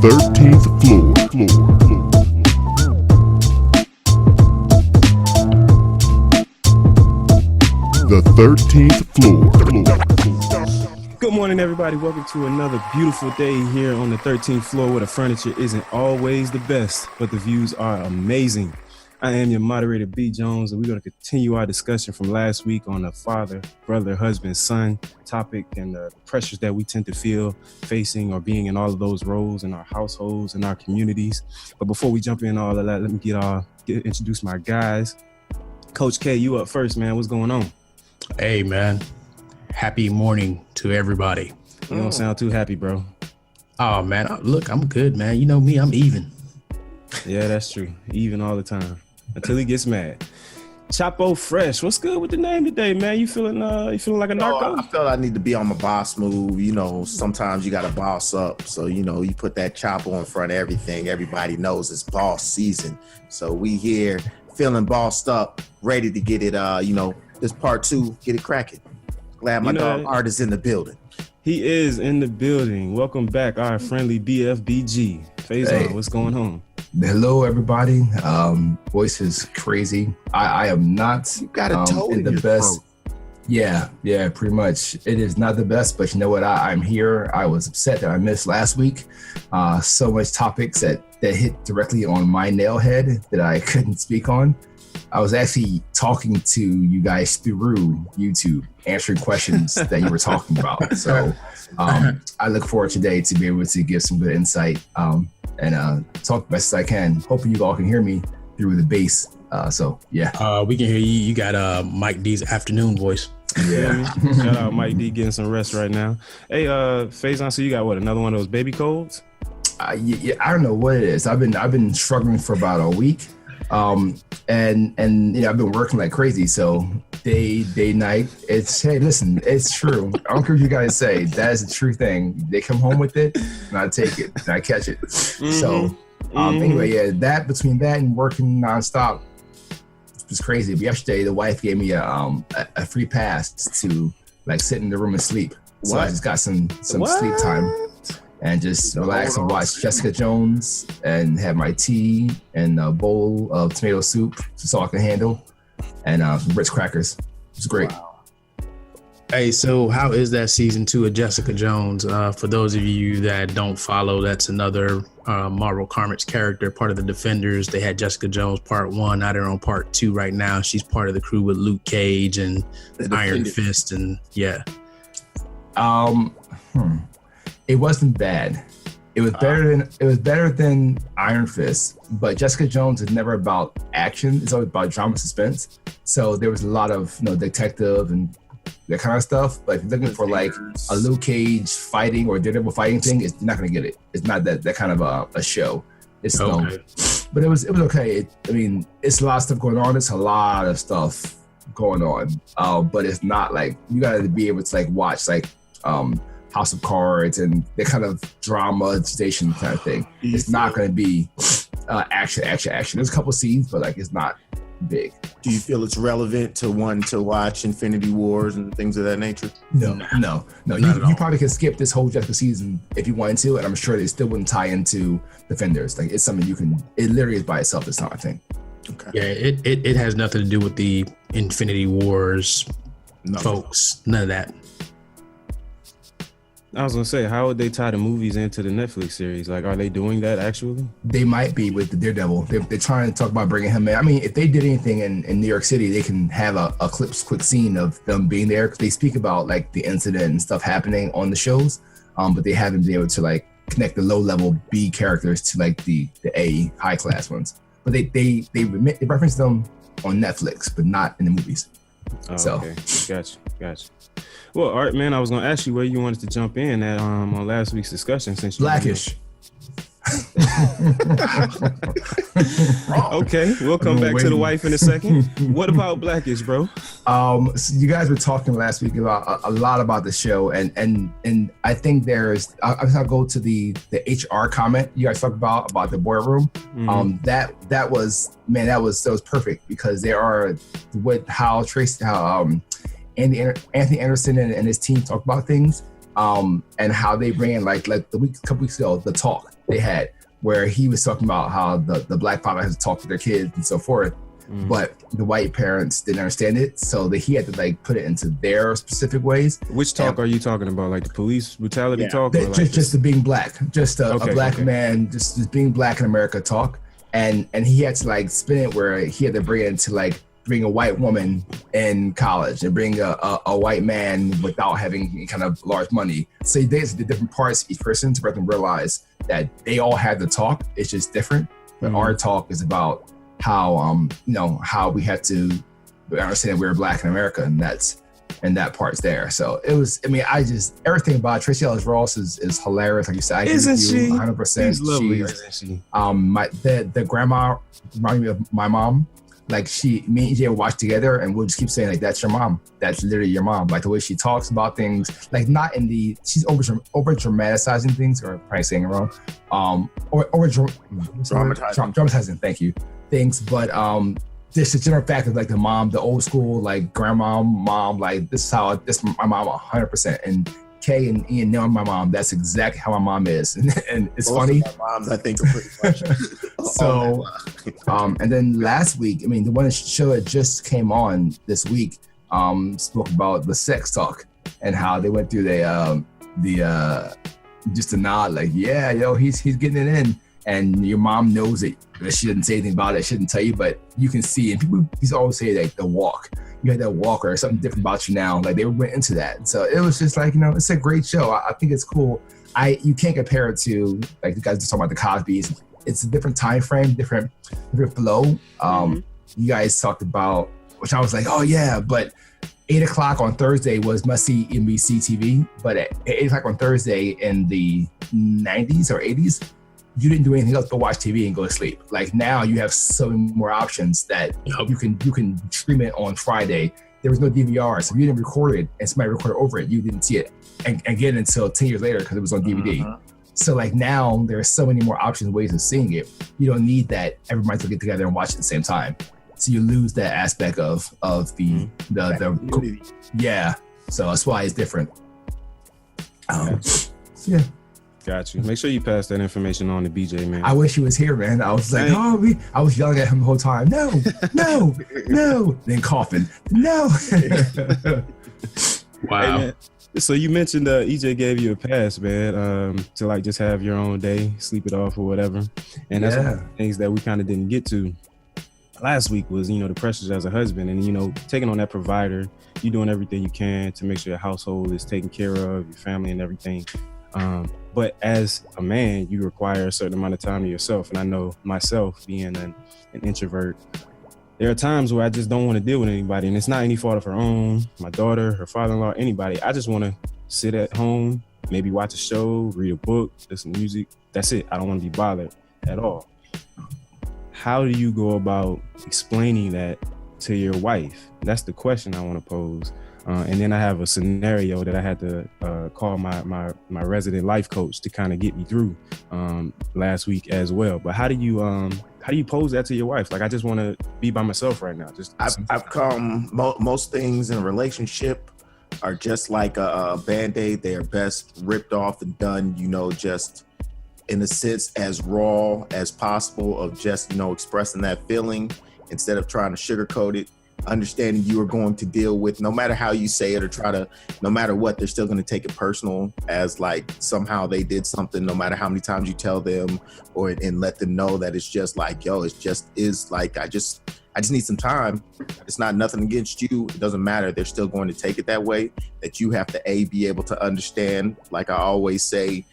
13th floor. The 13th floor. Good morning, everybody. Welcome to another beautiful day here on the 13th floor where the furniture isn't always the best, but the views are amazing. I am your moderator, B. Jones, and we're going to continue our discussion from last week on the father, brother, husband, son topic and the pressures that we tend to feel facing or being in all of those roles in our households and our communities. But before we jump in all of that, let me introduce my guys. Coach K, you up first, man. What's going on? Hey, man. Happy morning to everybody. You don't sound too happy, bro. Oh, man. Look, I'm good, man. You know me, I'm even. Yeah, that's true. Even all the time. Until he gets mad. CryptoFresh, what's good with the name today, man? You feeling like a narco? I felt I need to be on my boss move. You know, sometimes you got to boss up. So, you know, you put that chopper in front of everything. Everybody knows it's boss season. So we here feeling bossed up, ready to get it, this part 2, get it cracking. Glad my dog Art is in the building. He is in the building. Welcome back, our friendly BFBG. Faison, What's going on? Hello, everybody. Voice is crazy. I am not you got a toe in the your best. throat. Yeah, pretty much. It is not the best, but you know what? I'm here. I was upset that I missed last week. So much topics that hit directly on my nail head that I couldn't speak on. I was actually talking to you guys through YouTube, answering questions that you were talking about. So I look forward today to be able to give some good insight and talk the best as I can. Hoping you all can hear me through the bass. We can hear you. You got Mike D's afternoon voice. Yeah. Shout out Mike D getting some rest right now. Hey, Faison, so you got what? Another one of those baby colds? Yeah, I don't know what it is. I've been struggling for about a week. And you know, I've been working like crazy. So day, night, hey, listen, it's true. I don't care what you guys say. That is a true thing. They come home with it and I take it and I catch it. Mm-hmm. So anyway, yeah, between that and working nonstop was crazy. But yesterday the wife gave me a free pass to like sit in the room and sleep. So I just got some sleep time. And just relax and watch Jessica Jones and have my tea and a bowl of tomato soup, just all I can handle, and some Ritz crackers. It's great. Wow. Hey, so how is that season 2 of Jessica Jones? For those of you that don't follow, that's another Marvel Comics character, part of the Defenders. They had Jessica Jones part 1. Now they're on part 2 right now. She's part of the crew with Luke Cage and Iron Fist, and yeah. It wasn't bad. It was better than Iron Fist, but Jessica Jones is never about action. It's always about drama, suspense. So there was a lot of detective and that kind of stuff. But if you're looking for like a Luke Cage fighting or Daredevil fighting thing, you're not gonna get it. It's not that kind of a show. It's okay. But it was okay. It's a lot of stuff going on. It's a lot of stuff going on. But it's not like you gotta be able to like watch like House of Cards and the kind of drama station kind of thing. It's not going to be action. There's a couple scenes, but like it's not big. Do you feel it's relevant to one to watch Infinity Wars and things of that nature? No. You probably can skip this whole Jessica season if you wanted to, and I'm sure they still wouldn't tie into Defenders. Like it's something you can. It literally is by itself. It's not a thing. Okay. Yeah, it has nothing to do with the Infinity Wars folks. None of that. I was gonna say, how would they tie the movies into the Netflix series? Like, are they doing that actually? They might be with the Daredevil. They're trying to talk about bringing him in. I mean, if they did anything in New York City, they can have a quick scene of them being there because they speak about like the incident and stuff happening on the shows. But they haven't been able to like connect the low level B characters to like the A high class ones. But they reference them on Netflix, but not in the movies. Oh, so. Okay, gotcha. Well, Art, man, I was gonna ask you where you wanted to jump in at on last week's discussion since you Blackish. Okay, we'll come back to the wife in a second. What about Blackish, bro? So you guys were talking last week about a lot about the show, and I think I'll go to the HR comment you guys talked about the boardroom. Mm-hmm. That was perfect because there are Anthony Anderson and his team talk about things. and how they bring in like a couple weeks ago, the talk they had where he was talking about how the black father has to talk to their kids and so forth. But the white parents didn't understand it, so that he had to like put it into their specific ways. Which talk are you talking about? Like the police brutality talk? Or like just the being black, just a black man, just being black in America talk. And he had to like spin it where he had to bring it into like bring a white woman in college and bring a white man without having any kind of large money. So there's the different parts each person to let them realize that they all have the talk. It's just different. But our talk is about how how we had to understand we're black in America, and that part's there. So it was. I mean, everything about Tracy Ellis Ross is hilarious. Like you said, isn't she 100%? She's lovely, isn't she? The grandma reminded me of my mom. Like me and EJ would watch together, and we'll just keep saying like, "That's your mom. That's literally your mom." Like the way she talks about things, like not in the she's over dramatizing things, or probably saying it wrong. Over dramatizing. Thank you. Things, but just the general fact of like the mom, the old school like grandma mom, like this is how my mom 100%. And Kay and Ian know my mom. That's exactly how my mom is, and it's Most funny. of my moms, I think, are pretty much. So, and then last week, I mean, the one show that just came on this week spoke about the sex talk and how they went through the just a nod, like, yeah, he's getting it in. And your mom knows it. She didn't say anything about it. She didn't tell you, but you can see. And people used to always say like the walk. You had that walk or something different about you now. Like they went into that. So it was just like, it's a great show. I think it's cool. You can't compare it to like you guys just talking about the Cosbys. It's a different time frame, different flow. You guys talked about, which I was like, oh yeah, but 8:00 on Thursday was must-see NBC TV. But at 8:00 on Thursday in the 90s or 80s, you didn't do anything else but watch TV and go to sleep. Like now you have so many more options that you can stream it on Friday. There was no DVR, so if you didn't record it and somebody recorded over it, you didn't see it again until 10 years later because it was on DVD. So like now there are so many more options, ways of seeing it. You don't need that everybody to get together and watch it at the same time. So you lose that aspect of the yeah. So that's why it's different. Yeah. Got you. Make sure you pass that information on to BJ, man. I wish he was here, man. I was like, I was yelling at him the whole time. No, no, no. Then coughing. No. Wow. Hey, so you mentioned EJ gave you a pass, man, to like just have your own day, sleep it off or whatever. And that's one of the things that we kind of didn't get to last week was, the pressures as a husband and, taking on that provider, you doing everything you can to make sure your household is taken care of, your family and everything. But as a man, you require a certain amount of time to yourself. And I know myself being an introvert, there are times where I just don't want to deal with anybody. And it's not any fault of her own, my daughter, her father-in-law, anybody. I just want to sit at home, maybe watch a show, read a book, listen to music. That's it. I don't want to be bothered at all. How do you go about explaining that to your wife? That's the question I want to pose. And then I have a scenario that I had to call my resident life coach to kind of get me through last week as well. But how do you pose that to your wife? Like, I just want to be by myself right now. I've come. Most things in a relationship are just like a Band-Aid. They are best ripped off and done, just in a sense as raw as possible of just, expressing that feeling instead of trying to sugarcoat it. Understanding you are going to deal with, no matter how you say it or try to, no matter what, they're still going to take it personal as like somehow they did something, no matter how many times you tell them and let them know that it's just like, it just is like, I just need some time. It's not nothing against you. It doesn't matter. They're still going to take it that way, that you have to be able to understand. Like I always say,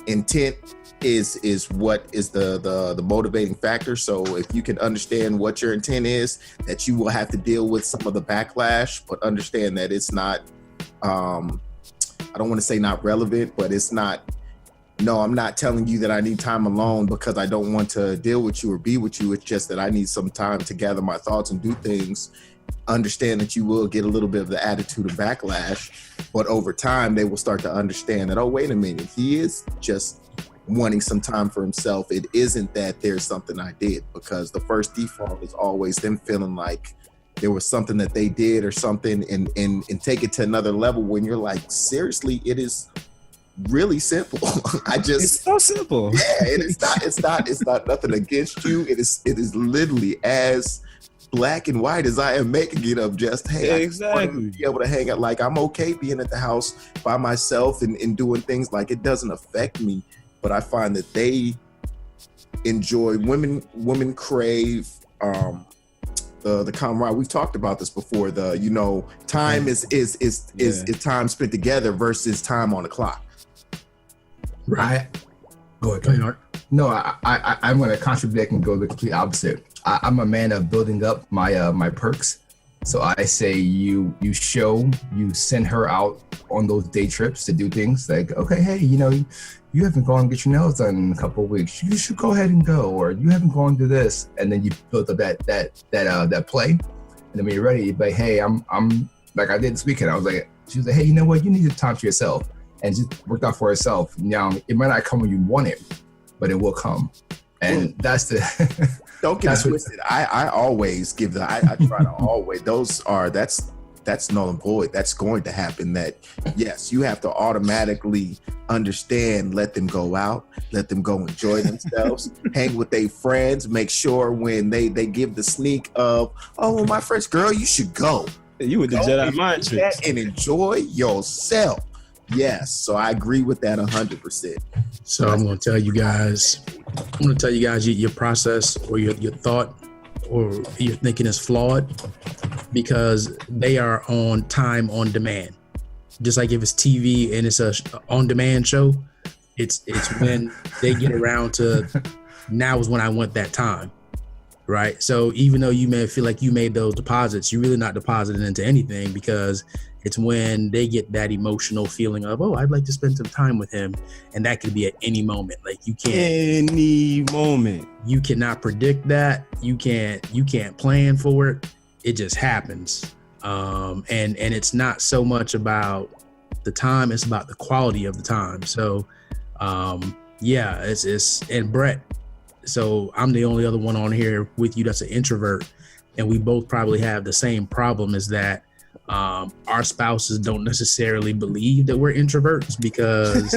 intent is what is the motivating factor. So if you can understand what your intent is, that you will have to deal with some of the backlash, but understand that it's not, I don't want to say not relevant, but it's not, no, I'm not telling you that I need time alone because I don't want to deal with you or be with you. It's just that I need some time to gather my thoughts and do things. Understand that you will get a little bit of the attitude of backlash, but over time they will start to understand that, oh, wait a minute, he is just wanting some time for himself. It isn't that there's something I did, because the first default is always them feeling like there was something that they did or something, and take it to another level when you're like, seriously, it is really simple. It's so simple. Yeah, and it's not nothing against you. It is literally as black and white as I am making it up. Just, hey, exactly. I just want to be able to hang out. Like, I'm okay being at the house by myself and doing things. Like, it doesn't affect me. But I find that they enjoy, women crave the camaraderie. We've talked about this before. The, you know, time is time spent together versus time on the clock. Right. Go ahead, Art. No, I'm going to contradict and go the complete opposite. I'm a man of building up my perks. So I say you send her out on those day trips to do things like, okay, hey, you know, you haven't gone and get your nails done in a couple of weeks. You should go ahead and go, or you haven't gone to this, and then you build up that play, and then when you're ready, you're like, hey, I'm like I did this weekend. She was like, hey, you know what? You need to time to yourself, and just worked out for herself. Now it might not come when you want it, but it will come, and that's the. Don't get it twisted. I always give I try to always. That's null and void. That's going to happen. That, yes, you have to automatically understand, let them go out, let them go enjoy themselves, hang with their friends, make sure when they give the sneak of, oh, well, my friends, girl, you should go. You with the Jedi mind tricks. And enjoy yourself. Yes, so I agree with that 100%. So I'm going to tell you guys, your process or your thought or your thinking is flawed, because they are on time on demand. Just like if it's TV and it's a on-demand show, it's when they get around to, now is when I want that time, right? So even though you may feel like you made those deposits, you're really not depositing into anything, because it's when they get that emotional feeling of, oh, I'd like to spend some time with him. And that could be at any moment. Like any moment. You cannot predict that. You can't plan for it. It just happens. And it's not so much about the time, it's about the quality of the time. So it's and Brett, so I'm the only other one on here with you that's an introvert, and we both probably have the same problem, is that our spouses don't necessarily believe that we're introverts, because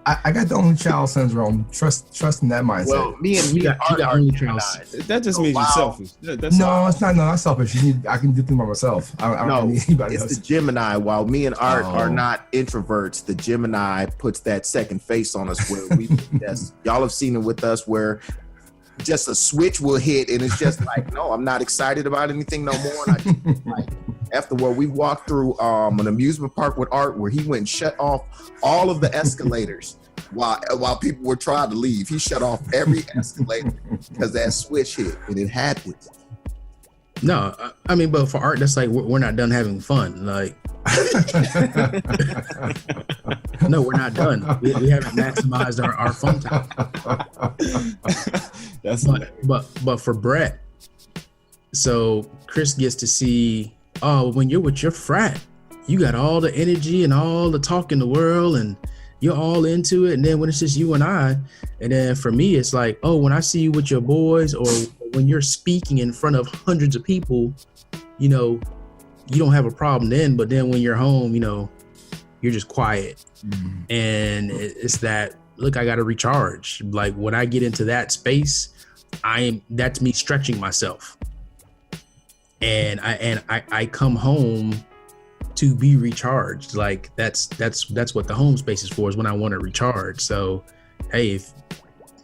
I got the only child syndrome. Trusting that mindset. Well, me you got only child. That just means you're selfish. That's no, it's not. No, I'm selfish. I can do things by myself. I don't need anybody else. It's the Gemini. While me and Art are not introverts, the Gemini puts that second face on us where we y'all have seen it with us, where just a switch will hit and it's just like, no, I'm not excited about anything no more. And I just, like, afterward, we walked through an amusement park with Art where he went and shut off all of the escalators while people were trying to leave. He shut off every escalator because that switch hit, and it happens. No, I mean, but for Art, that's like, we're not done having fun. Like, no, we're not done. We haven't maximized our fun time. But for Brett, so Chris gets to see, oh, when you're with your frat, you got all the energy and all the talk in the world, and you're all into it. And then when it's just you and I, and then for me, it's like, oh, when I see you with your boys, or when you're speaking in front of hundreds of people, you know, you don't have a problem then. But then when you're home, you know, you're just quiet. Mm-hmm. And it's that, look, I got to recharge. Like when I get into that space, that's me stretching myself. And I come home to be recharged. Like that's what the home space is for, is when I want to recharge. So, hey, if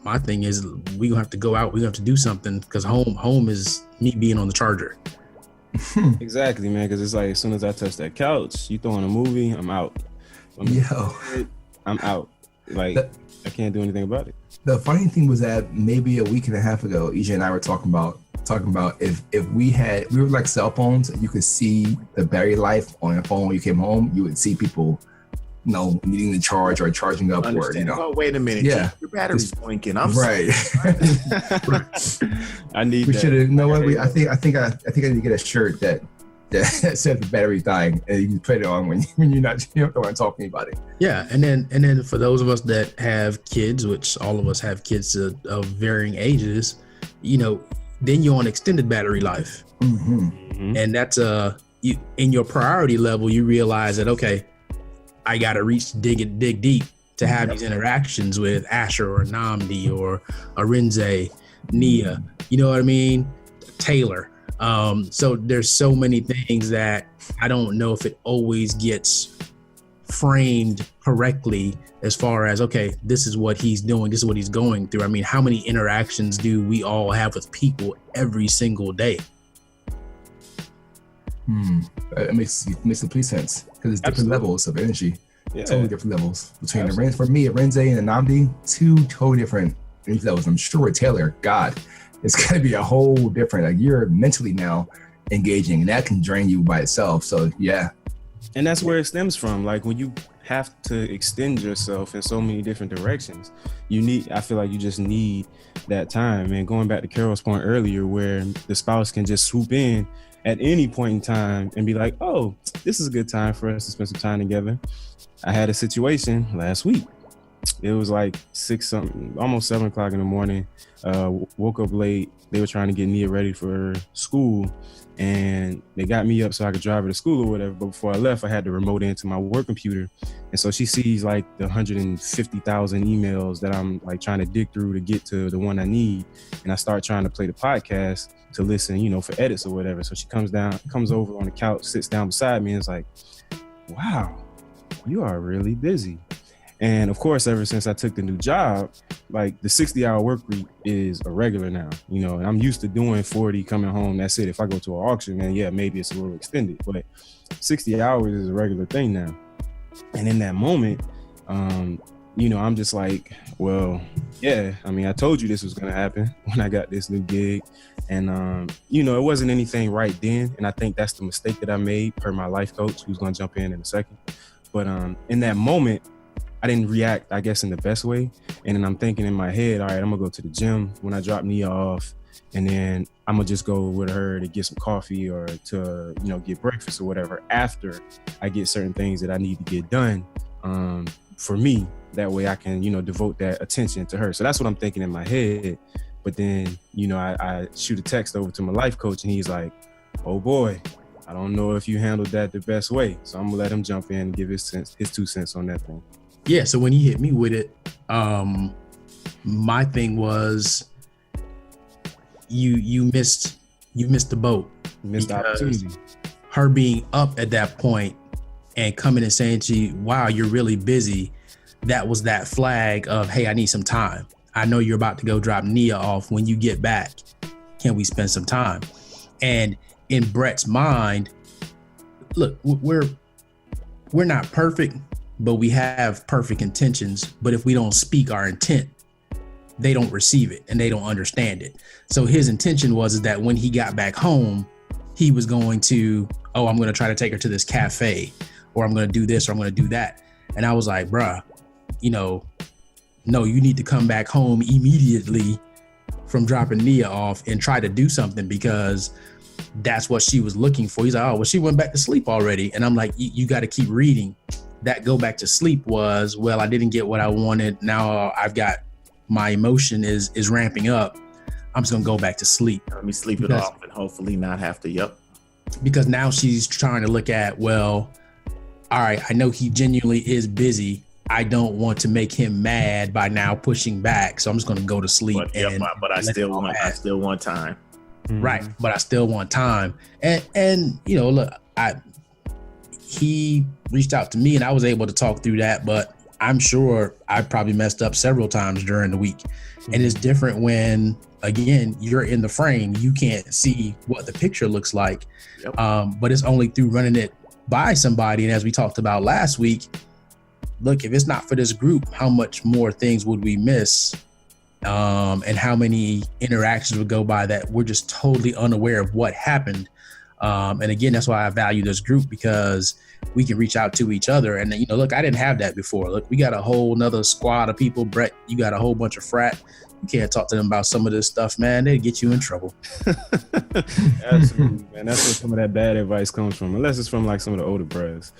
my thing is we gonna have to go out, we gonna have to do something, because home is me being on the charger. Exactly, man. Because it's like, as soon as I touch that couch, you throw on a movie, I'm out. I'm out. Like, I can't do anything about it. The funny thing was that maybe a week and a half ago, EJ and I were talking about if we were like cell phones, and you could see the battery life on your phone when you came home, you would see people, you know, needing to charge or charging up, or, you know. Oh, wait a minute. Yeah. Your battery's blinking. I'm right. I need we that. should have, you know what? I think I need to get a shirt that says the battery's dying, and you can put it on when you're not, you don't want to talk to anybody. Yeah. And then for those of us that have kids, which all of us have kids of varying ages, you know, then you're on extended battery life. And that's in your priority level, you realize that, okay, I got to dig deep to have these interactions with Asher or Namdi or Arinze, Nia, you know what I mean? Taylor. So there's so many things that I don't know if it always gets framed correctly as far as, okay, this is what he's doing, this is what he's going through. I mean, how many interactions do we all have with people every single day? It makes complete sense because it's different levels of energy. Totally different levels between for me, Arinze and Namdi, two totally different energy levels. I'm sure Taylor, God, it's gonna be a whole different. Like you're mentally now engaging, and that can drain you by itself. So yeah, and that's where it stems from. Like when you have to extend yourself in so many different directions, I feel like you just need that time. And going back to Carol's point earlier, where the spouse can just swoop in at any point in time and be like, oh, this is a good time for us to spend some time together. I had a situation last week. It was like 6 something, almost 7 o'clock in the morning. Woke up late. They were trying to get Nia ready for school, and they got me up so I could drive her to school or whatever. But before I left, I had to remote into my work computer. And so she sees like the 150,000 emails that I'm like trying to dig through to get to the one I need. And I start trying to play the podcast to listen, you know, for edits or whatever. So she comes over on the couch, sits down beside me, and is like, wow, you are really busy. And of course, ever since I took the new job, like the 60-hour work week is a regular now, you know, and I'm used to doing 40, coming home, that's it. If I go to an auction, then yeah, maybe it's a little extended, but 60 hours is a regular thing now. And in that moment, you know, I'm just like, well, yeah, I mean, I told you this was going to happen when I got this new gig. And, you know, it wasn't anything right then. And I think that's the mistake that I made per my life coach, who's going to jump in a second. But in that moment, I didn't react, I guess, in the best way. And then I'm thinking in my head, all right, I'm gonna go to the gym when I drop Nia off, and then I'm gonna just go with her to get some coffee or to, you know, get breakfast or whatever after I get certain things that I need to get done for me. That way I can, you know, devote that attention to her. So that's what I'm thinking in my head. But then, you know, I shoot a text over to my life coach, and he's like, oh boy, I don't know if you handled that the best way. So I'm gonna let him jump in and give his 2 cents on that thing. Yeah, so when he hit me with it, my thing was you missed the boat. You missed the opportunity. Her being up at that point and coming and saying to you, wow, you're really busy, that was that flag of, hey, I need some time. I know you're about to go drop Nia off. When you get back, can we spend some time? And in Brett's mind, look, we're not perfect, but we have perfect intentions. But if we don't speak our intent, they don't receive it and they don't understand it. So his intention was that when he got back home, he was going to, oh, I'm going to try to take her to this cafe, or I'm going to do this, or I'm going to do that. And I was like, bruh, you know, no, you need to come back home immediately from dropping Nia off and try to do something, because that's what she was looking for. He's like, oh, well, she went back to sleep already. And I'm like, you got to keep reading. That go back to sleep was, well, I didn't get what I wanted. Now I've got, my emotion is ramping up. I'm just gonna go back to sleep. Let me sleep it off and hopefully not have to. Yep. Because now she's trying to look at, well, all right, I know he genuinely is busy. I don't want to make him mad by now pushing back, so I'm just gonna go to sleep. But I still want time. Right, but I still want time. And you know, look, he reached out to me and I was able to talk through that, but I'm sure I probably messed up several times during the week. And it's different when, again, you're in the frame, you can't see what the picture looks like. Yep. But it's only through running it by somebody. And as we talked about last week, look, if it's not for this group, how much more things would we miss? And how many interactions would go by that we're just totally unaware of what happened. And again, that's why I value this group, because we can reach out to each other. And, you know, look, I didn't have that before. Look, we got a whole nother squad of people. Brett, you got a whole bunch of frat you can't talk to them about some of this stuff, man. They get you in trouble. Absolutely, man. That's where some of that bad advice comes from, unless it's from like some of the older brothers.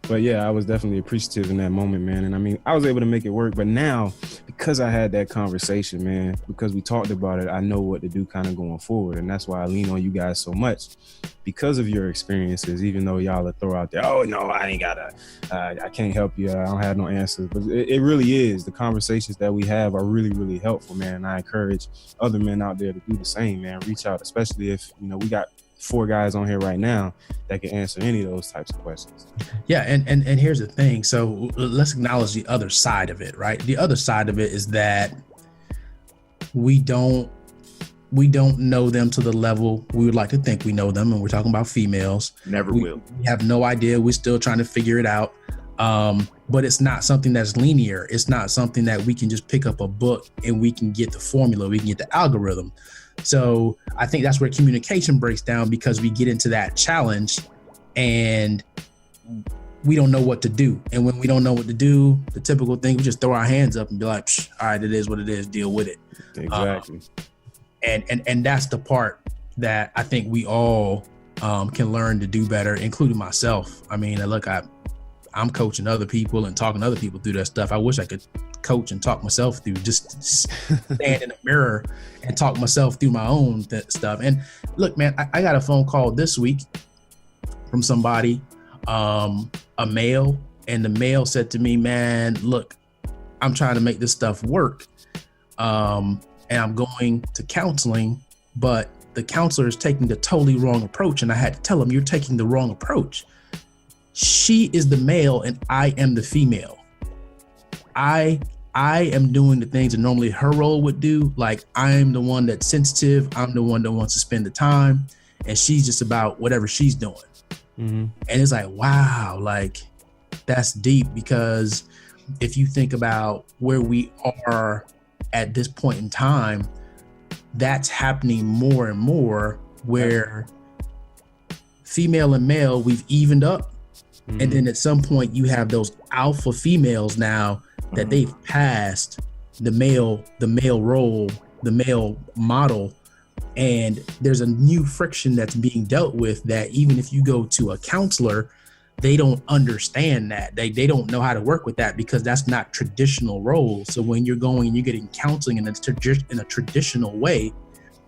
But yeah, I was definitely appreciative in that moment, man. And I mean, I was able to make it work. But now, because I had that conversation, man, because we talked about it, I know what to do kind of going forward. And that's why I lean on you guys so much, because of your experiences, even though y'all will throw out there, oh, no, I ain't gotta, I can't help you. I don't have no answers. But it really is. The conversations that we have are really, really helpful, man. And I encourage other men out there to do the same, man. Reach out, especially if, you know, we got 4 guys on here right now that can answer any of those types of questions. Yeah, and here's the thing. So let's acknowledge the other side of it, right? The other side of it is that we don't know them to the level we would like to think we know them, and we're talking about females. Never will. We have no idea. We're still trying to figure it out. But it's not something that's linear. It's not something that we can just pick up a book and we can get the formula, we can get the algorithm. So I think that's where communication breaks down, because we get into that challenge and we don't know what to do. And when we don't know what to do, the typical thing, we just throw our hands up and be like, all right, it is what it is, deal with it. Exactly. And that's the part that I think we all can learn to do better, including myself. I mean, look, I'm coaching other people and talking to other people through that stuff. I wish I could coach and talk myself through, just stand in the mirror and talk myself through my own stuff. And look, man, I got a phone call this week from somebody, a male, and the male said to me, man, look, I'm trying to make this stuff work. And I'm going to counseling, but the counselor is taking the totally wrong approach. And I had to tell him, you're taking the wrong approach. She is the male and I am the female. I am doing the things that normally her role would do. Like, I'm the one that's sensitive. I'm the one that wants to spend the time, and she's just about whatever she's doing. Mm-hmm. And it's like, wow, like that's deep, because if you think about where we are at this point in time, that's happening more and more, where female and male, we've evened up. Mm-hmm. And then at some point you have those alpha females now that they've passed the male role, the male model. And there's a new friction that's being dealt with, that even if you go to a counselor, they don't understand that. They don't know how to work with that, because that's not traditional role. So when you're going and you're getting counseling in a traditional way,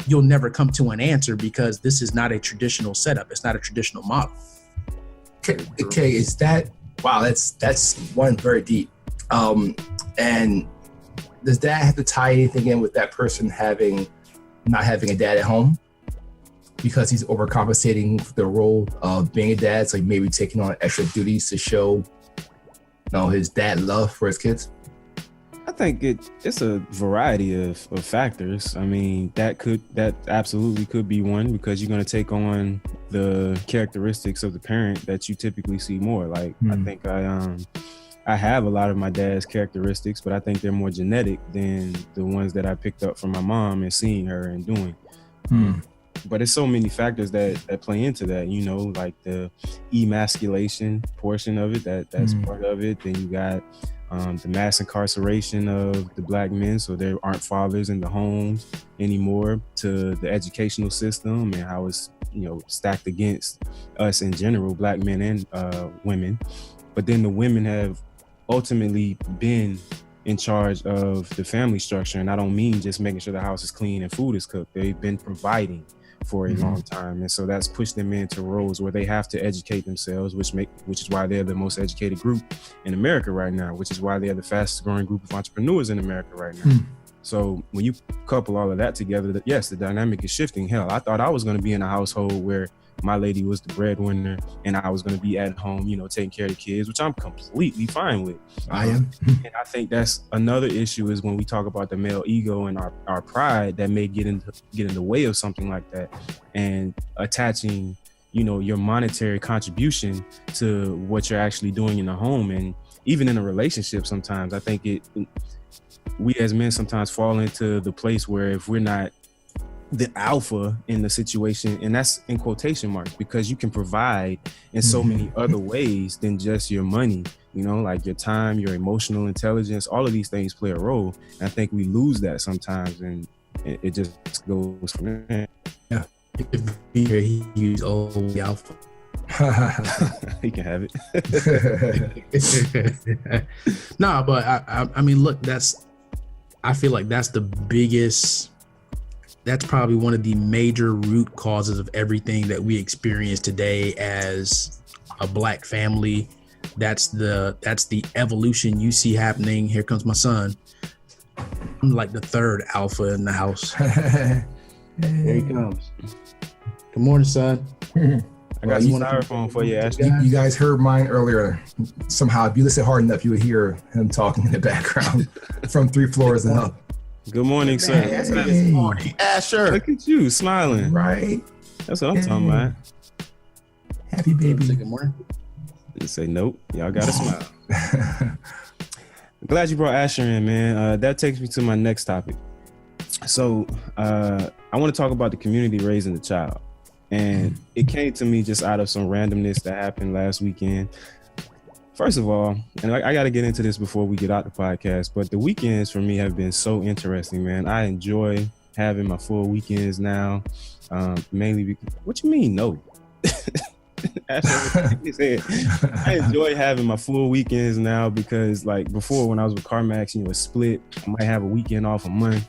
you'll never come to an answer, because this is not a traditional setup. It's not a traditional model. Okay, is that, wow, that's one very deep. And does that have to tie anything in with that person not having a dad at home, because he's overcompensating for the role of being a dad, so maybe taking on extra duties to show, his dad love for his kids? I think it's a variety of factors. I mean, that absolutely could be one, because you're going to take on the characteristics of the parent that you typically see more. Like, I think I have a lot of my dad's characteristics, but I think they're more genetic than the ones that I picked up from my mom and seeing her and doing. But there's so many factors that play into that, like the emasculation portion of it, that's part of it. Then you got the mass incarceration of the Black men, so there aren't fathers in the homes anymore, to the educational system and how it's stacked against us in general, Black men and women. But then the women have ultimately been in charge of the family structure, and I don't mean just making sure the house is clean and food is cooked. They've been providing for a long time, and so that's pushed them into roles where they have to educate themselves, which is why they're the most educated group in America right now, which is why they're the fastest growing group of entrepreneurs in America right now. So when you couple all of that together, yes, the dynamic is shifting. Hell, I thought I was going to be in a household where my lady was the breadwinner and I was going to be at home, taking care of the kids, which I'm completely fine with. I am. And I think that's another issue, is when we talk about the male ego and our pride that may get in the way of something like that, and attaching, your monetary contribution to what you're actually doing in the home. And even in a relationship, sometimes I think we as men sometimes fall into the place where if we're not the alpha in the situation, and that's in quotation marks, because you can provide in so many other ways than just your money, you know, like your time, your emotional intelligence, all of these things play a role. And I think we lose that sometimes, and it just goes from there. Yeah, he used old alpha. He can have it. Nah, but I mean, look, I feel like that's probably one of the major root causes of everything that we experience today as a Black family. That's the evolution you see happening. Here comes my son. I'm like the third alpha in the house. There he comes. Good morning, son. I got some styrofoam for you, Ashley. You guys heard mine earlier. Somehow, if you listen hard enough, you would hear him talking in the background from 3 floors and up. Good morning, sir. Hey. Morning, Asher. Look at you smiling. Right. That's what I'm talking about. Happy baby. Say good morning. You say nope. Y'all gotta smile. I'm glad you brought Asher in, man. That takes me to my next topic. So I want to talk about the community raising the child. And it came to me just out of some randomness that happened last weekend. First of all, and I got to get into this before we get out the podcast, but the weekends for me have been so interesting, man. I enjoy having my full weekends now, mainly because, what you mean, no? I enjoy having my full weekends now because, like, before when I was with CarMax, you know, it's split. I might have a weekend off a month,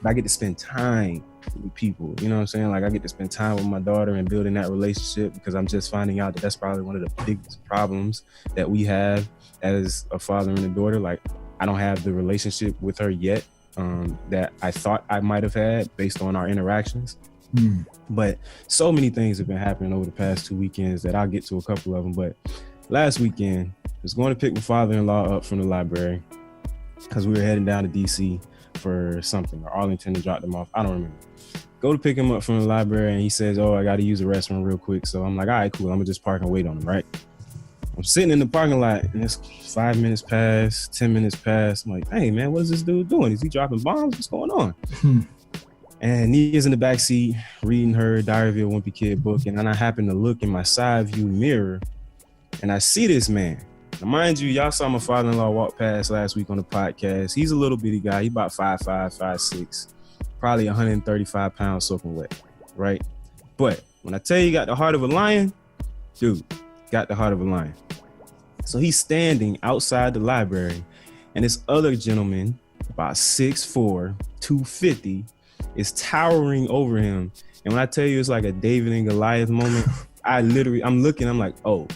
but I get to spend time with people, you know what I'm saying? Like, I get to spend time with my daughter and building that relationship, because I'm just finding out that that's probably one of the biggest problems that we have as a father and a daughter. Like, I don't have the relationship with her yet that I thought I might have had based on our interactions. But so many things have been happening over the past 2 weekends that I'll get to a couple of them. But last weekend, I was going to pick my father-in-law up from the library because we were heading down to DC for something, or Arlington, to drop them off. I don't remember. Go to pick him up from the library, and he says, oh, I got to use the restroom real quick. So I'm like, all right, cool. I'm going to just park and wait on him, right? I'm sitting in the parking lot, and it's 5 minutes past, 10 minutes past. I'm like, hey, man, what is this dude doing? Is he dropping bombs? What's going on? And Nia's in the back seat reading her Diary of a Wimpy Kid book, and then I happen to look in my side view mirror, and I see this man. Now, mind you, y'all saw my father-in-law walk past last week on the podcast. He's a little bitty guy. He's about 5'5", 5'6", probably 135 pounds soaking wet, right? But when I tell you he got the heart of a lion, dude, got the heart of a lion. So he's standing outside the library, and this other gentleman, about 6'4", 250, is towering over him. And when I tell you it's like a David and Goliath moment, I'm looking, I'm like, oh,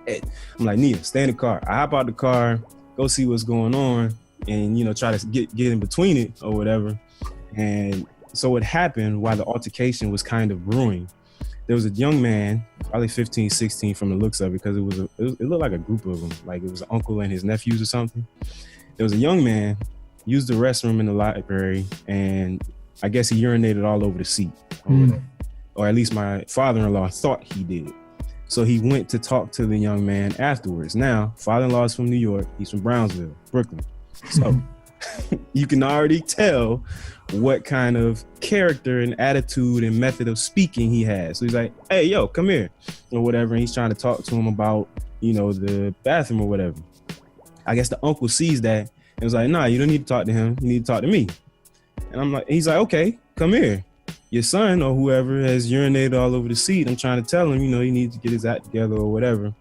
shit. I'm like, Nia, stay in the car. I hop out the car, go see what's going on, and, you know, try to get in between it or whatever. And so what happened while the altercation was kind of brewing, there was a young man, probably 15, 16 from the looks of it, because it looked like a group of them, like it was an uncle and his nephews or something. There was a young man, used the restroom in the library, and I guess he urinated all over the seat, or at least my father-in-law thought he did. So he went to talk to the young man afterwards. Now, father-in-law is from New York. He's from Brownsville, Brooklyn. So you can already tell what kind of character and attitude and method of speaking he has. So he's like, hey, yo, come here, or whatever. And he's trying to talk to him about, you know, the bathroom or whatever. I guess the uncle sees that and was like, nah, you don't need to talk to him. You need to talk to me. And he's like, okay, come here. Your son or whoever has urinated all over the seat. I'm trying to tell him, you know, he needs to get his act together or whatever.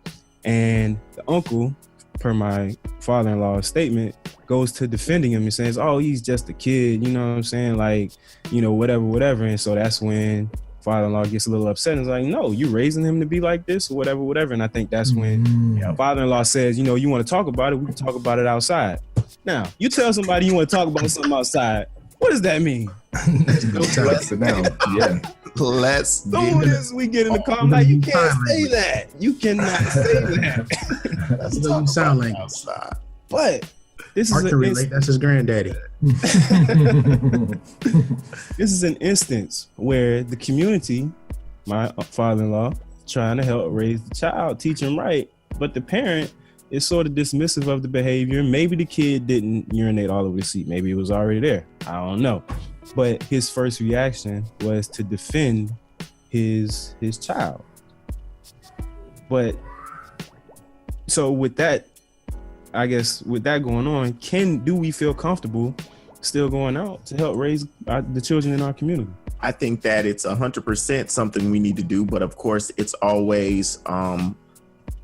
And the uncle, per my father-in-law's statement, goes to defending him and says, oh, he's just a kid, you know what I'm saying? Like, you know, whatever. And so that's when father-in-law gets a little upset and is like, no, you raising him to be like this or whatever. And I think that's when father-in-law says, you know, you want to talk about it, we can talk about it outside. Now, you tell somebody you want to talk about something outside, what does that mean? Let's we get in the car, I'm like, you can't say that. You cannot say that. That's what you sound like. Outside. But this Art is can relate. That's his granddaddy. This is an instance where the community, my father-in-law, trying to help raise the child, teach him right, but the parent is sort of dismissive of the behavior. Maybe the kid didn't urinate all over the seat. Maybe it was already there. I don't know. but his first reaction was to defend his child. But so with that, I guess with that going on, do we feel comfortable still going out to help raise the children in our community? I think that it's 100% something we need to do, but of course it's always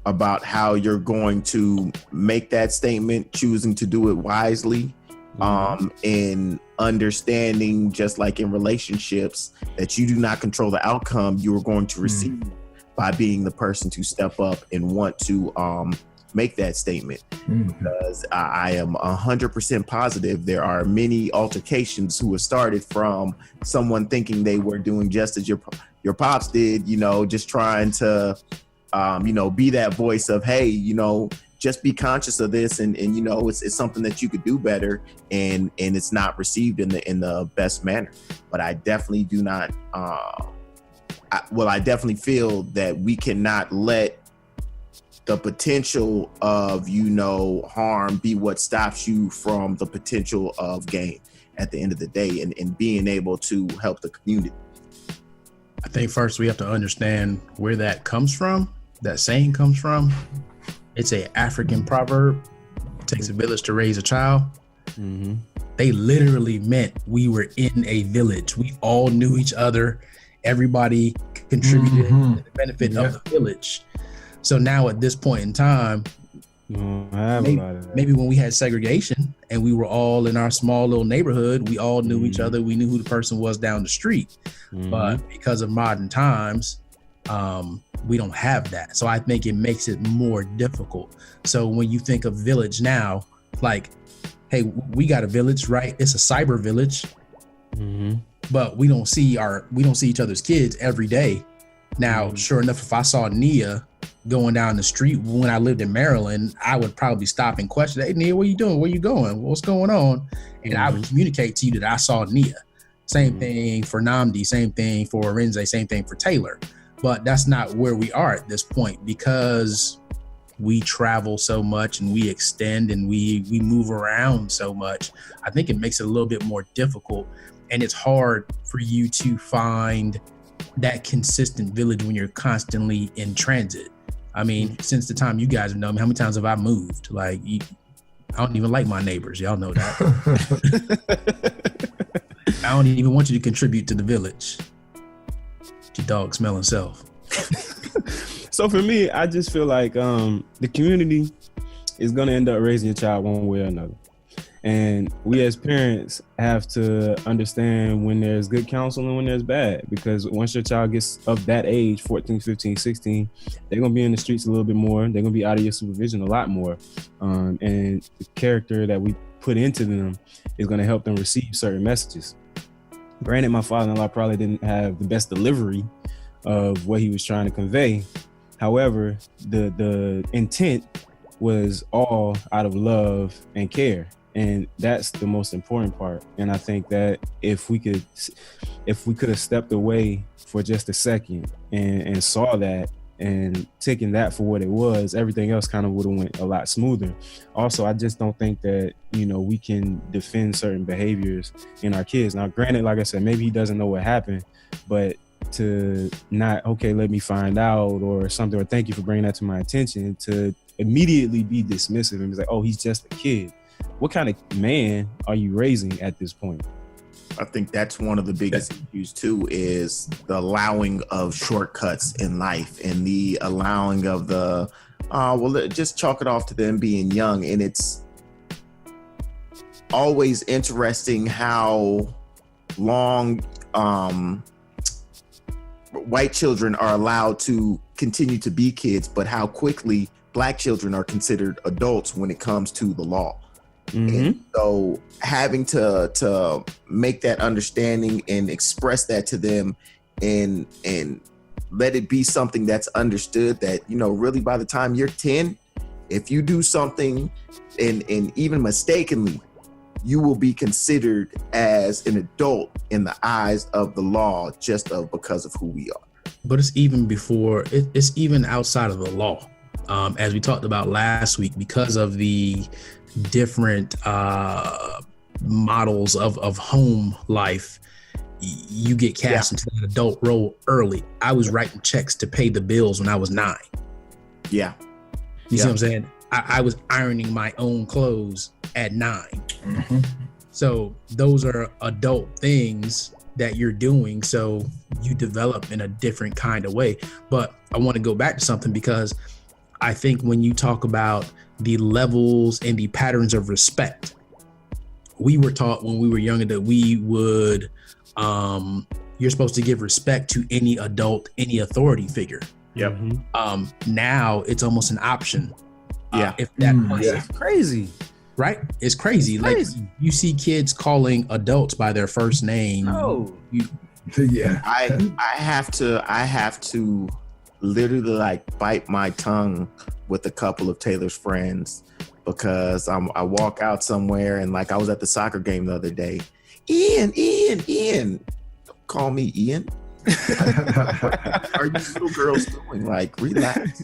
about how you're going to make that statement, choosing to do it wisely, and understanding, just like in relationships, that you do not control the outcome you are going to receive by being the person to step up and want to make that statement. Because I am 100% positive there are many altercations who have started from someone thinking they were doing just as your pops did, just trying to be that voice of, hey, just be conscious of this, and it's something that you could do better, and it's not received in the best manner. But I definitely do not I definitely feel that we cannot let the potential of harm be what stops you from the potential of gain at the end of the day, and being able to help the community. I think first we have to understand where that comes from. That saying comes from. It's a African proverb. It takes a village to raise a child. They literally meant we were in a village. We all knew each other. Everybody contributed to the benefit of the village. So now at this point in time, maybe when we had segregation and we were all in our small little neighborhood, we all knew each other. We knew who the person was down the street. But because of modern times, we don't have that. So I think it makes it more difficult. So when you think of village now, like, hey, we got a village, right? It's a cyber village, but we don't see each other's kids every day. Now, sure enough, if I saw Nia going down the street when I lived in Maryland, I would probably stop and question, hey, Nia, what are you doing? Where you going? What's going on? And I would communicate to you that I saw Nia. Same thing for Namdi, same thing for Arinze, same thing for Taylor. But that's not where we are at this point, because we travel so much and we extend and we move around so much. I think it makes it a little bit more difficult, and it's hard for you to find that consistent village when you're constantly in transit. I mean, since the time you guys have known me, how many times have I moved? Like, I don't even like my neighbors. Y'all know that. I don't even want you to contribute to the village. Your dog smelling self. So for me, I just feel like the community is going to end up raising your child one way or another. And we as parents have to understand when there's good counsel and when there's bad, because once your child gets of that age, 14, 15, 16, they're going to be in the streets a little bit more. They're going to be out of your supervision a lot more. And the character that we put into them is going to help them receive certain messages. Granted, my father-in-law probably didn't have the best delivery of what he was trying to convey. However, the intent was all out of love and care. And that's the most important part. And I think that if we could have stepped away for just a second and saw that and taken that for what it was, everything else kind of would have went a lot smoother. Also, I just don't think that, we can defend certain behaviors in our kids. Now, granted, like I said, maybe he doesn't know what happened, but to not, okay, let me find out or something, or thank you for bringing that to my attention, to immediately be dismissive and be like, oh, he's just a kid. What kind of man are you raising at this point? I think that's one of the biggest issues too, is the allowing of shortcuts in life and the allowing of the, just chalk it off to them being young. And it's always interesting how long white children are allowed to continue to be kids, but how quickly Black children are considered adults when it comes to the law. And so having to make that understanding and express that to them and let it be something that's understood that, really by the time you're 10, if you do something and even mistakenly, you will be considered as an adult in the eyes of the law because of who we are. But it's even before, it's even outside of the law. As we talked about last week, because of the different models of home life, you get cast into that adult role early. I was writing checks to pay the bills when I was 9. Yeah. You see what I'm saying? I was ironing my own clothes at 9. Mm-hmm. So those are adult things that you're doing. So you develop in a different kind of way. But I want to go back to something, because I think when you talk about the levels and the patterns of respect, we were taught when we were younger that we would, you're supposed to give respect to any adult, any authority figure. Yep. Now it's almost an option. Yeah. If that It's crazy. right? It's crazy. Like you see kids calling adults by their first name. No. Yeah. I have to literally like bite my tongue with a couple of Taylor's friends, because I walk out somewhere and like I was at the soccer game the other day. Ian. Don't call me Ian. What are you little girls doing? Like, relax.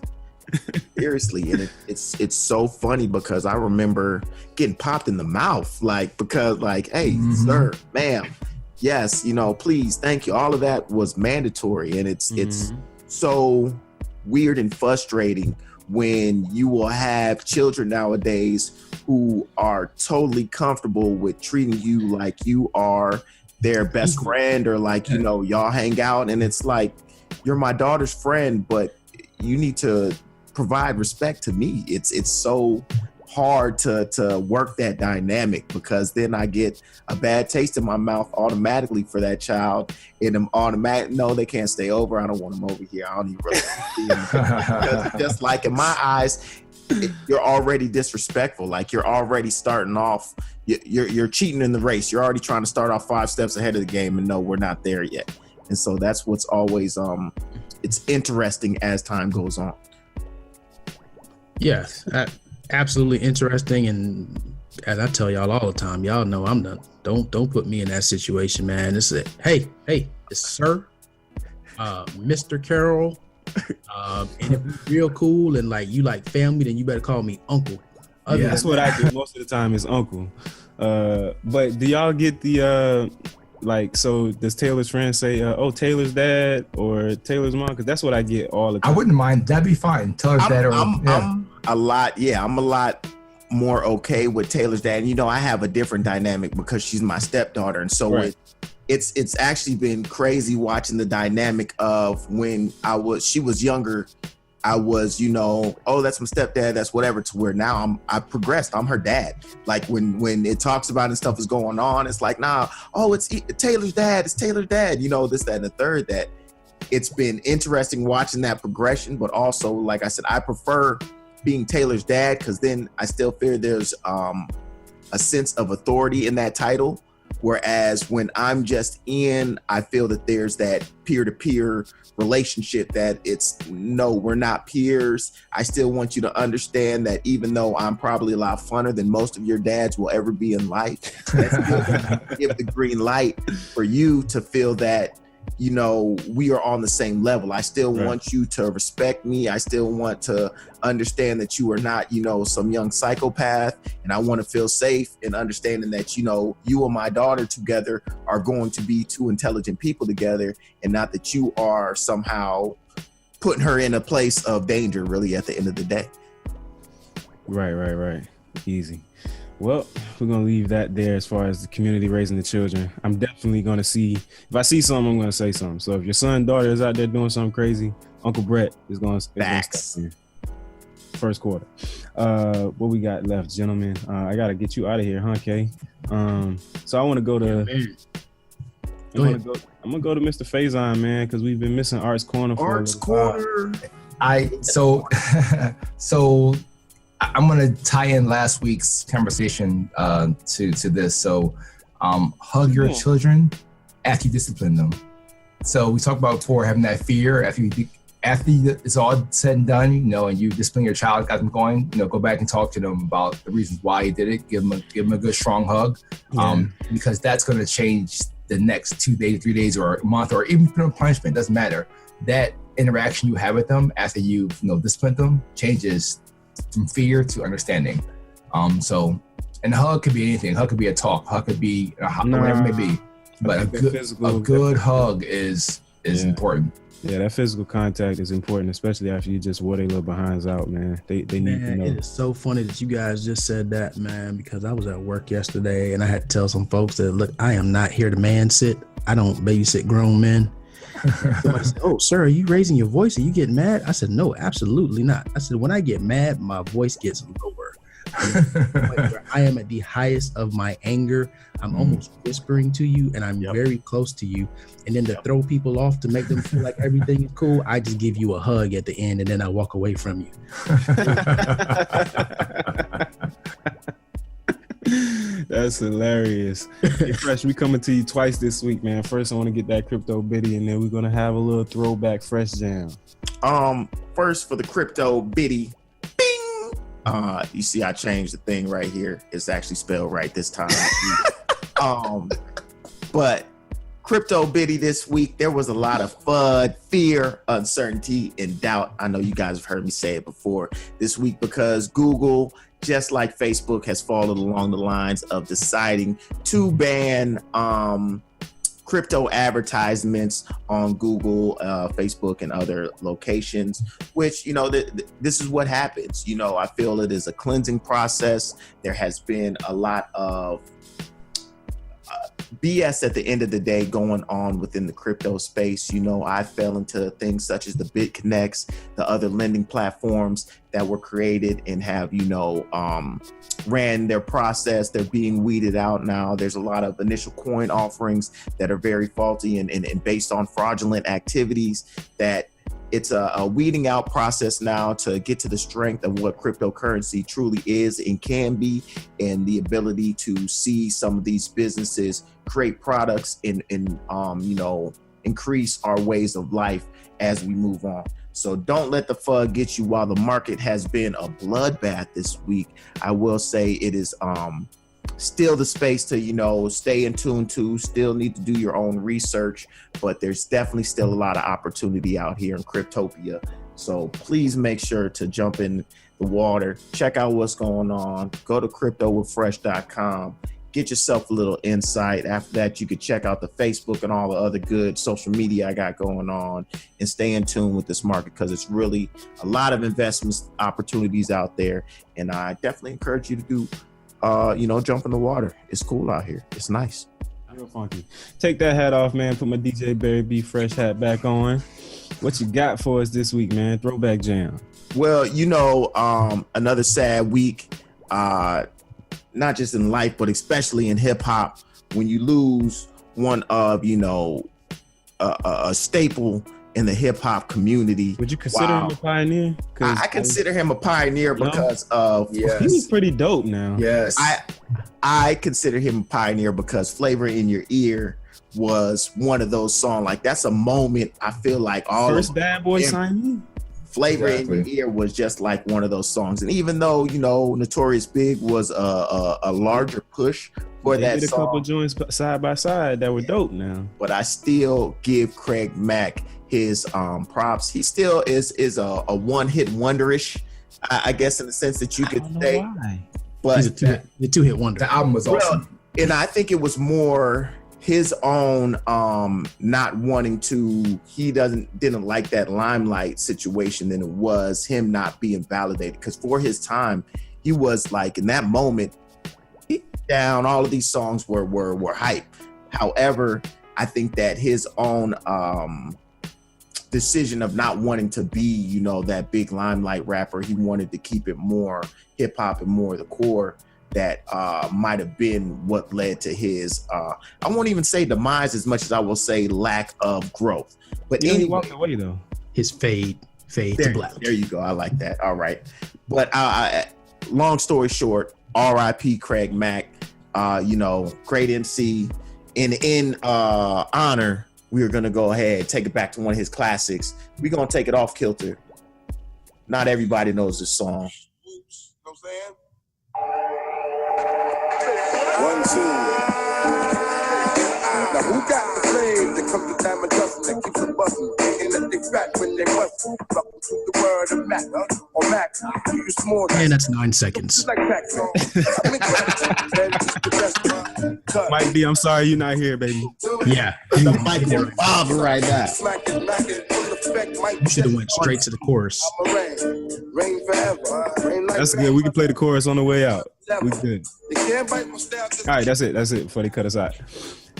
Seriously. And it's so funny, because I remember getting popped in the mouth, like, because like, hey, sir, ma'am, yes, please, thank you. All of that was mandatory. And it's so weird and frustrating when you will have children nowadays who are totally comfortable with treating you like you are their best friend, or like, y'all hang out, and it's like, you're my daughter's friend, but you need to provide respect to me. It's so hard to work that dynamic, because then I get a bad taste in my mouth automatically for that child, and I'm automatic, no, they can't stay over. I don't want them over here. I don't even really see them. Because just like in my eyes, you're already disrespectful. Like, you're already starting off, you're cheating in the race. You're already trying to start off 5 steps ahead of the game, and no, we're not there yet. And so that's what's always it's interesting as time goes on. Yes, absolutely interesting. And as I tell y'all all the time, y'all know I'm done. Don't put me in that situation, man. It's hey, it's sir, Mr. Carroll. And if you're real cool and like you like family, then you better call me uncle. That's what I do most of the time, is uncle. But do y'all get the so does Taylor's friend say, oh, Taylor's dad or Taylor's mom? Because that's what I get all the time. I wouldn't mind. That'd be fine. Taylor's dad or I'm a lot more okay with Taylor's dad. And, I have a different dynamic because she's my stepdaughter. And so it's actually been crazy watching the dynamic of when she was younger. I was, oh, that's my stepdad, that's whatever, to where now I progressed. I'm her dad. Like when it talks about and stuff is going on, it's like, nah, oh, it's Taylor's dad. It's Taylor's dad. This, that, and the third. That it's been interesting watching that progression, but also, like I said, I prefer being Taylor's dad, because then I still fear there's a sense of authority in that title. Whereas when I'm just Ian, I feel that there's that peer-to-peer relationship, that it's, no, we're not peers. I still want you to understand that even though I'm probably a lot funner than most of your dads will ever be in life, that's still give the green light for you to feel that, we are on the same level. I still want you to respect me. I still want to understand that you are not, some young psychopath. And I want to feel safe in understanding that, you and my daughter together are going to be 2 intelligent people together, and not that you are somehow putting her in a place of danger, really, at the end of the day. Right. Easy. Well, we're going to leave that there as far as the community raising the children. I'm definitely going to see, if I see something, I'm going to say something. So if your son, daughter is out there doing something crazy, Uncle Brett is going to step in. First quarter. What we got left, gentlemen? I got to get you out of here, huh, Kay? So I want to go to... I'm going to go to Mr. Faison, man, because we've been missing Arts Corner for Arts Corner. So I'm going to tie in last week's conversation to this. So hug your children after you discipline them. So we talked about before having that fear after it's all said and done, and you discipline your child, got them going, go back and talk to them about the reasons why you did it. Give them a good strong hug, because that's going to change the next 2 days, 3 days, or a month, or even punishment. Doesn't matter. That interaction you have with them after you discipline them changes from fear to understanding. So And a hug could be anything. A hug could be a talk. A hug could be whatever it may be. But a good hug is important. Yeah, that physical contact is important, especially after you just wore their little behinds out, man. They need to know. It is so funny that you guys just said that, man, because I was at work yesterday and I had to tell some folks that, look, I am not here to man sit. I don't babysit grown men. Somebody said, "Oh, sir, are you raising your voice? Are you getting mad?" I said, "No, absolutely not." I said, "When I get mad, my voice gets lower. I am at the highest of my anger. I'm almost whispering to you, and I'm very close to you. And then to throw people off to make them feel like everything is cool, I just give you a hug at the end, and then I walk away from you." That's hilarious. Hey, Fresh, we coming to you twice this week, man. First, I want to get that crypto biddy, and then we're gonna have a little throwback Fresh jam. First for the crypto biddy, bing. You see, I changed the thing right here. It's actually spelled right this time. But crypto biddy this week, there was a lot of FUD, fear, uncertainty, and doubt. I know you guys have heard me say it before this week because Google, just like Facebook, has followed along the lines of deciding to ban crypto advertisements on Google, Facebook, and other locations, which, this is what happens. I feel it is a cleansing process. There has been a lot of BS at the end of the day going on within the crypto space. I fell into things such as the BitConnects, the other lending platforms that were created and have, ran their process. They're being weeded out now. There's a lot of initial coin offerings that are very faulty and based on fraudulent activities that it's a weeding out process now to get to the strength of what cryptocurrency truly is and can be, and the ability to see some of these businesses create products and increase our ways of life as we move on. So don't let the FUD get you. While the market has been a bloodbath this week, I will say it is still the space to, stay in tune to, still need to do your own research, but there's definitely still a lot of opportunity out here in Cryptopia. So please make sure to jump in the water, check out what's going on, go to cryptowithfresh.com, get yourself a little insight. After that, you could check out the Facebook and all the other good social media I got going on and stay in tune with this market because it's really a lot of investment opportunities out there. And I definitely encourage you to do jump in the water. It's cool out here. It's nice. Real funky. Take that hat off, man. Put my DJ Barry B Fresh hat back on. What you got for us this week, man? Throwback jam. Well, another sad week, not just in life, but especially in hip hop, when you lose one of, a staple in the hip hop community. Would you consider him a pioneer? I consider him a pioneer because of he's pretty dope now. Yes. I consider him a pioneer because Flavor in Your Ear was one of those songs. Like, that's a moment I feel like all first Bad Boy signed. Flavor in Your Ear was just like one of those songs. And even though, Notorious Big was a larger push for that did song. A couple joints side by side that were dope now. But I still give Craig Mack his props. He still is a one-hit wonderish, I guess, in the sense that you could say. Why. But he's a two-hit wonder. The album was awesome. And I think it was more his own not wanting to, he didn't like that limelight situation than it was him not being validated. Because for his time, he was like, in that moment, down, all of these songs were hype. However, I think that his own decision of not wanting to be, that big limelight rapper, he wanted to keep it more hip hop and more the core. That might have been what led to his, I won't even say demise as much as I will say lack of growth. But anyway, anyway, walked away though. His fade to black. There you go. I like that. All right. But long story short, R.I.P. Craig Mack. Great MC. In honor, we are gonna go ahead and take it back to one of his classics. We're gonna take it off kilter. Not everybody knows this song. Oops, know what I'm saying? 1, 2. Now who got the flame that comes to diamond dust that keeps them bustin'? Ain't that they fat when they bustin'? Welcome to the world of Mack, or Mack. You small. And that's 9 seconds. Like Mack, so Mike D, I'm sorry you're not here, baby. Yeah. Mike is Bob right now. You should have went straight to the chorus. Rain forever. That's good. We can play the chorus on the way out. We good. All right, that's it. That's it before they cut us out.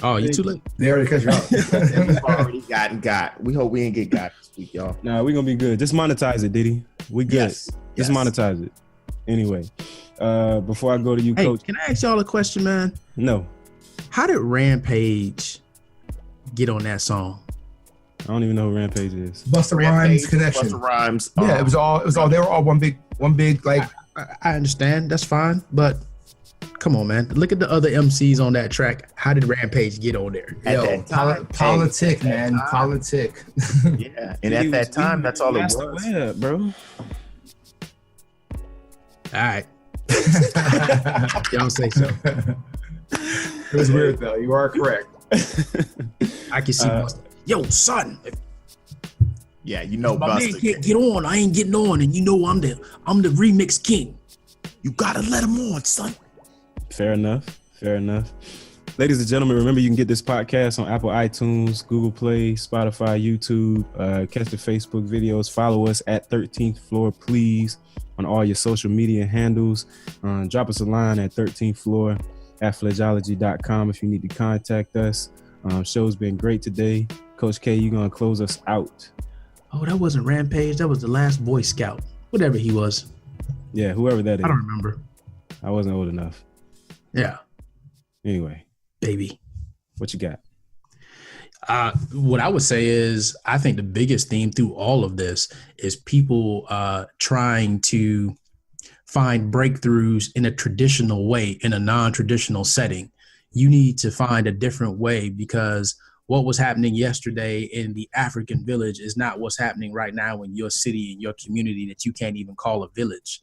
Oh, you too late. They already cut you off. We've already got. We hope we ain't get got this week, y'all. Nah, we're gonna be good. Just monetize it, Diddy. We good. Yes. Just monetize it. Anyway, before I go to you, Hey, Coach. can I ask y'all a question, man? No, How did Rampage get on that song? I don't even know who Rampage is. Busta Rhymes connection. Busta Rhymes. Yeah, it was all. They were all one big like. I understand. That's fine. But come on, man. Look at the other MCs on that track. How did Rampage get on there? At Yo, that time, politic, hey, man, politic. Yeah, and at that time, that's all it was. Yeah, bro. All right. Y'all say so. It was weird though. You are correct. I can see. Yo, son. Yeah, you know, My man Busta. can't get on. I ain't getting on, and you know I'm the remix king. You gotta let him on, son. Fair enough. Fair enough. Ladies and gentlemen, remember you can get this podcast on Apple iTunes, Google Play, Spotify, YouTube. Catch the Facebook videos. Follow us at 13th Floor, please, on all your social media handles. Drop us a line at 13th Floor at fledgeology.com if you need to contact us. Show's been great today. Coach K, you gonna close us out? Oh, that wasn't Rampage. That was the last Boy Scout. Whatever he was. Yeah, whoever that is. I don't remember. I wasn't old enough. Yeah, Anyway, baby. what you got? What I would say is I think the biggest theme through all of this is people trying to find breakthroughs in a traditional way, in a non-traditional setting. You need to find a different way because what was happening yesterday in the African village is not what's happening right now in your city, in your community that you can't even call a village.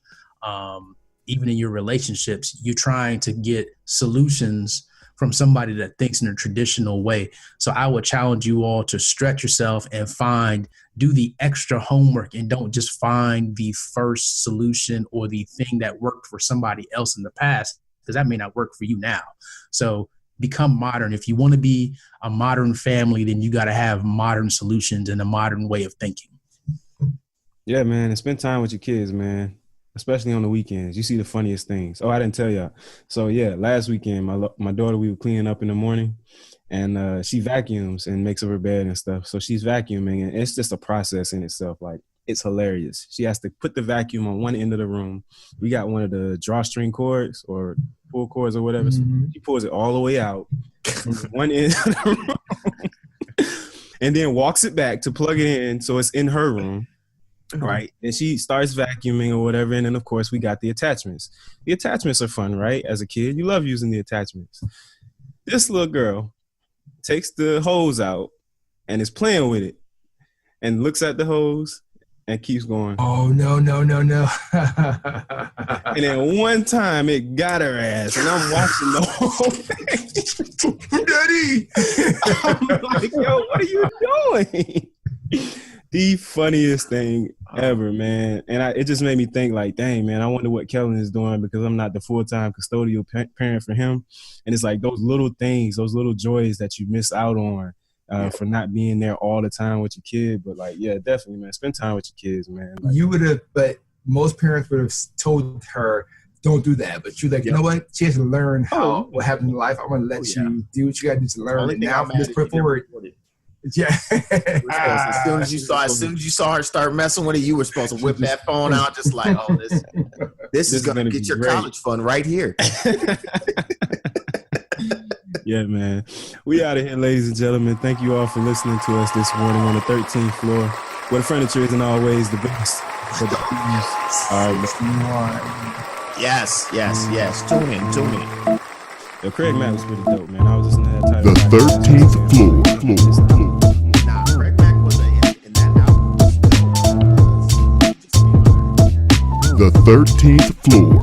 Even in your relationships, you're trying to get solutions from somebody that thinks in a traditional way. So I would challenge you all to stretch yourself and do the extra homework and don't just find the first solution or the thing that worked for somebody else in the past, because that may not work for you now. So become modern. If you want to be a modern family, then you got to have modern solutions and a modern way of thinking. Yeah, man, and spend time with your kids, man. Especially on the weekends. You see the funniest things. Oh, I didn't tell y'all. So yeah, last weekend, my daughter, we were cleaning up in the morning, and she vacuums and makes up her bed and stuff. So she's vacuuming, and it's just a process in itself. Like, it's hilarious. She has to put the vacuum on one end of the room. We got one of the drawstring cords or pull cords or whatever. So she pulls it all the way out from one end of the room and then walks it back to plug it in so it's in her room. Right. And she starts vacuuming or whatever. And then, of course, we got the attachments. The attachments are fun, right? As a kid, you love using the attachments. This little girl takes the hose out and is playing with it and looks at the hose and keeps going. Oh, no. And then one time it got her ass and I'm watching the whole thing. Daddy! I'm like, yo, what are you doing? The funniest thing ever, man. And it just made me think like, dang, man, I wonder what Kellen is doing because I'm not the full-time custodial parent for him. And it's like those little things, those little joys that you miss out on for not being there all the time with your kid. But like, yeah, definitely, man, spend time with your kids, man. Like, You would have, but most parents would have told her, don't do that. But you're like, you know what? She has to learn what happened in life. I'm going to let you do what you got to do to learn. And now from this point forward. Yeah. As soon as you saw her start messing with it, you were supposed to whip that phone out, just like, oh, this is gonna get your great college fund right here. Yeah, man. We out of here, ladies and gentlemen. Thank you all for listening to us this morning on the 13th floor, where the furniture isn't always the best. But the views are Yes. Tune in. Yo, Craig Mack was pretty dope, man. I was listening to that title. The 13th floor. Nah, Craig Mack was in that album. The 13th floor.